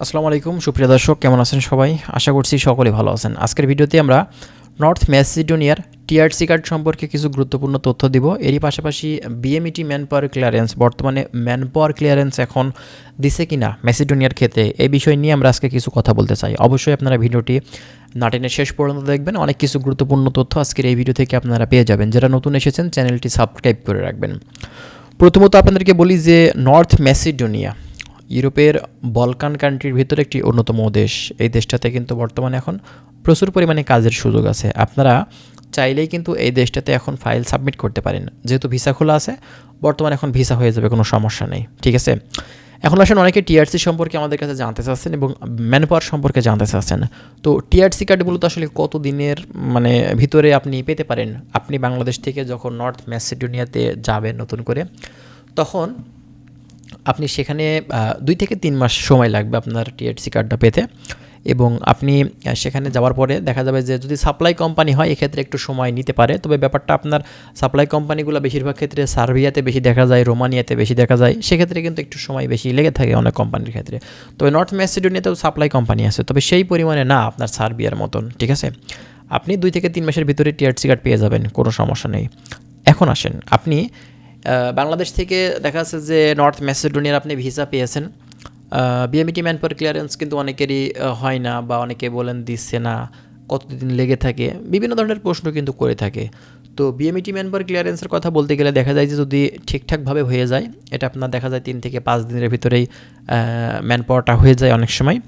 আসসালামু আলাইকুম সুপ্রিয় দর্শক, কেমন আছেন সবাই? আশা করছি সকলে ভালো আছেন। আজকের ভিডিওতে আমরা নর্থ ম্যাসিডোনিয়ার টিআরসি কার্ড সম্পর্কে কিছু গুরুত্বপূর্ণ তথ্য দিব। এরই পাশাপাশি বিএমইটি ম্যান পাওয়ার ক্লিয়ারেন্স, বর্তমানে ম্যান পাওয়ার ক্লিয়ারেন্স এখন দিছে কিনা ম্যাসিডোনিয়ার ক্ষেত্রে, এই বিষয় নিয়ে আমরা আজকে কিছু কথা বলতে চাই। অবশ্যই আপনারা ভিডিওটি না টেনে শেষ পর্যন্ত দেখবেন, অনেক কিছু গুরুত্বপূর্ণ তথ্য আজকের এই ভিডিও থেকে আপনারা পেয়ে যাবেন। যারা নতুন এসেছেন চ্যানেলটি সাবস্ক্রাইব করে রাখবেন। প্রথমত আপনাদেরকে বলি যে নর্থ ম্যাসিডোনিয়া ইউরোপের বলকান কান্ট্রির ভিতরে একটি অন্যতম দেশ। এই দেশটাতে কিন্তু বর্তমানে এখন প্রচুর পরিমাণে কাজের সুযোগ আছে। আপনারা চাইলেই কিন্তু এই দেশটাতে এখন ফাইল সাবমিট করতে পারেন, যেহেতু ভিসা খোলা আছে। বর্তমানে এখন ভিসা হয়ে যাবে, কোনো সমস্যা নেই, ঠিক আছে। এখন আসেন অনেকে টিআরসি সম্পর্কে আমাদের কাছে জানতে চাচ্ছেন এবং ম্যান পাওয়ার সম্পর্কে জানতে চাচ্ছেন। তো টিআরসি কার্ডগুলো তো আসলে কত দিনের ভিতরে আপনি পেতে পারেন? আপনি বাংলাদেশ থেকে যখন নর্থ ম্যাসিডোনিয়াতে যাবেন নতুন করে, তখন আপনি সেখানে 2 থেকে 3 মাস সময় লাগবে আপনার টিআরসি কার্ডটা পেতে। এবং আপনি সেখানে যাওয়ার পরে দেখা যাবে যে যদি সাপ্লাই কোম্পানি হয় এক্ষেত্রে একটু সময় নিতে পারে। তবে ব্যাপারটা আপনার সাপ্লাই কোম্পানিগুলো বেশিরভাগ ক্ষেত্রে সার্বিয়াতে বেশি দেখা যায়, রোমানিয়াতে বেশি দেখা যায়, সেক্ষেত্রে কিন্তু একটু সময় বেশি লেগে থাকে অনেক কোম্পানির ক্ষেত্রে। তবে নর্থ ম্যাসিডোনিয়াতেও সাপ্লাই কোম্পানি আছে, তবে সেই পরিমাণে না আপনার সার্বিয়ার মতন, ঠিক আছে। আপনি 2 থেকে 3 মাসের ভিতরে টিআরসি কার্ড পেয়ে যাবেন, কোনো সমস্যা নেই। এখন আসেন আপনি বাংলাদেশ থেকে দেখা যাচ্ছে যে নর্থ ম্যাসিডোনিয়ার আপনি ভিসা পেয়েছেন। বিএমইটি ম্যান পাওয়ার ক্লিয়ারেন্স কিন্তু অনেকেরই হয় না, বা অনেকে বলেন দিচ্ছে না, কতদিন লেগে থাকে, বিভিন্ন ধরনের প্রশ্ন কিন্তু করে থাকে। তো বিএমইটি ম্যান পাওয়ার ক্লিয়ারেন্সের কথা বলতে গেলে দেখা যায় যে যদি ঠিকঠাকভাবে হয়ে যায়, এটা আপনার দেখা যায় 3 থেকে 5 দিনের ভিতরেই ম্যান পাওয়ারটা হয়ে যায় অনেক সময়।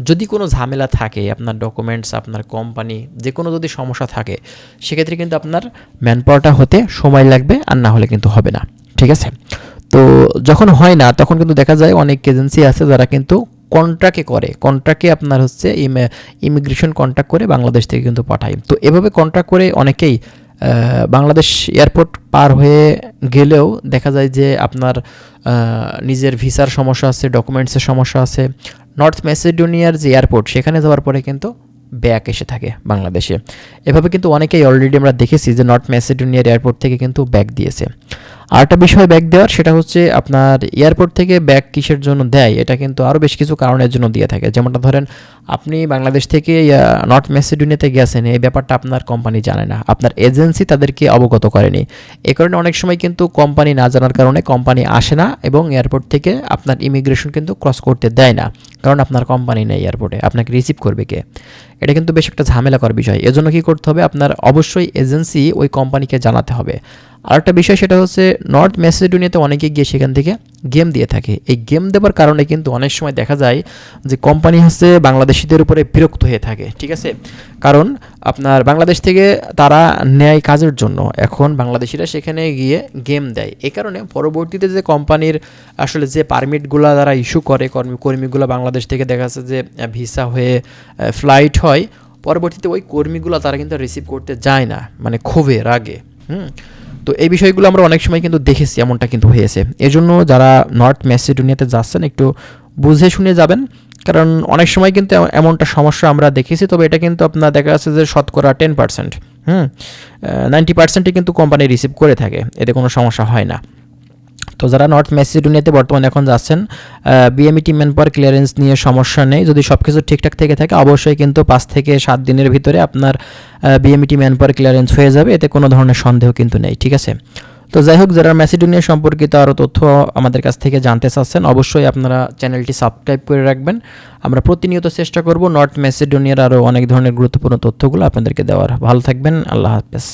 যদি কোনো ঝামেলা থাকে, আপনার ডকুমেন্টস, আপনার কোম্পানি, যে কোনো যদি সমস্যা থাকে, সেক্ষেত্রে কিন্তু আপনার ম্যান পাওয়ারটা হতে সময় লাগবে, আর না হলে কিন্তু হবে না, ঠিক আছে। তো যখন হয় না তখন কিন্তু দেখা যায় অনেক এজেন্সি আছে যারা কিন্তু কন্ট্রাক্টে আপনার হচ্ছে ইমিগ্রেশন কন্ট্রাক্ট করে বাংলাদেশ থেকে কিন্তু পাঠায়। তো এভাবে কন্ট্রাক্ট করে অনেকেই বাংলাদেশ এয়ারপোর্ট পার হয়ে গেলেও দেখা যায় যে আপনার নিজের ভিসার সমস্যা আছে, ডকুমেন্টসের সমস্যা আছে। নর্থ ম্যাসিডোনিয়ার যে এয়ারপোর্ট, সেখানে যাওয়ার পরে কিন্তু ব্যাক এসে থাকে বাংলাদেশে। এভাবে কিন্তু অনেকেই অলরেডি আমরা দেখেছি যে নর্থ ম্যাসিডোনিয়ার এয়ারপোর্ট থেকে কিন্তু ব্যাক দিয়েছে। আরেকটা বিষয় ব্যাক দেওয়ার, সেটা হচ্ছে আপনার এয়ারপোর্ট থেকে ব্যাক কিসের জন্য দেয়, এটা কিন্তু আরও বেশ কিছু কারণের জন্য দিয়ে থাকে। যেমনটা ধরেন আপনি বাংলাদেশ থেকে নর্থ ম্যাসিডোনিয়াতে গেছেন, এই ব্যাপারটা আপনার কোম্পানি জানে না, আপনার এজেন্সি তাদেরকে অবগত করেনি। এ কারণে অনেক সময় কিন্তু কোম্পানি না জানার কারণে কোম্পানি আসে না এবং এয়ারপোর্ট থেকে আপনার ইমিগ্রেশন কিন্তু ক্রস করতে দেয় না, কারণ আপনার কোম্পানি নেই এয়ারপোর্টে, আপনাকে রিসিভ করবে কে? এটা কিন্তু বেশ একটা ঝামেলাকর বিষয়। এজন্য কী করতে হবে, আপনার অবশ্যই এজেন্সি ওই কোম্পানিকে জানাতে হবে। আরেকটা বিষয়, সেটা হচ্ছে নর্থ ম্যাসিডোনিয়াতে অনেকে গিয়ে সেখান থেকে গেম দিয়ে থাকে। এই গেম দেওয়ার কারণে কিন্তু অনেক সময় দেখা যায় যে কোম্পানি হচ্ছে বাংলাদেশিদের উপরে বিরক্ত হয়ে থাকে, ঠিক আছে। কারণ আপনার বাংলাদেশ থেকে তারা নেয় কাজের জন্য, এখন বাংলাদেশিরা সেখানে গিয়ে গেম দেয়। এই কারণে পরবর্তীতে যে কোম্পানির আসলে যে পারমিটগুলো তারা ইস্যু করে, কর্মীগুলো বাংলাদেশ থেকে দেখা যাচ্ছে যে ভিসা হয়ে ফ্লাইট হয়, পরবর্তীতে ওই কর্মীগুলো তারা কিন্তু রিসিভ করতে যায় না, মানে ক্ষোভে রাগে। তো এই বিষয়গুলো আমরা অনেক সময় কিন্তু দেখেছি, এমনটা কিন্তু হয়েছে। এজন্য যারা নর্থ ম্যাসিডোনিয়াতে যাচ্ছেন একটু বুঝে শুনে যাবেন, কারণ অনেক সময় কিন্তু এমনটা সমস্যা আমরা দেখেছি। তবে এটা কিন্তু আপনার দেখা যাচ্ছে যে শতকরা 10%, 90%ই কিন্তু কোম্পানি রিসিভ করে থাকে, এতে কোনো সমস্যা হয় না। তো যারা নর্থ ম্যাসিডোনিয়াতে বর্তমানে এখন যাচ্ছেন, বিএমইটি ম্যান পাওয়ার ক্লিয়ারেন্স নিয়ে সমস্যা নেই। যদি সব কিছু ঠিকঠাক থেকে থাকে অবশ্যই কিন্তু 5 থেকে 7 দিনের ভিতরে আপনার বিএমইটি ম্যান পাওয়ার ক্লিয়ারেন্স হয়ে যাবে, এতে কোনো ধরনের সন্দেহ কিন্তু নেই, ঠিক আছে। তো যাই হোক, যারা ম্যাসিডোনিয়া সম্পর্কিত আরও তথ্য আমাদের কাছ থেকে জানতে চাচ্ছেন, অবশ্যই আপনারা চ্যানেলটি সাবস্ক্রাইব করে রাখবেন। আমরা প্রতিনিয়ত চেষ্টা করব নর্থ ম্যাসিডোনিয়ার আরও অনেক ধরনের গুরুত্বপূর্ণ তথ্যগুলো আপনাদেরকে দেওয়ার। ভালো থাকবেন, আল্লাহ হাফেজ।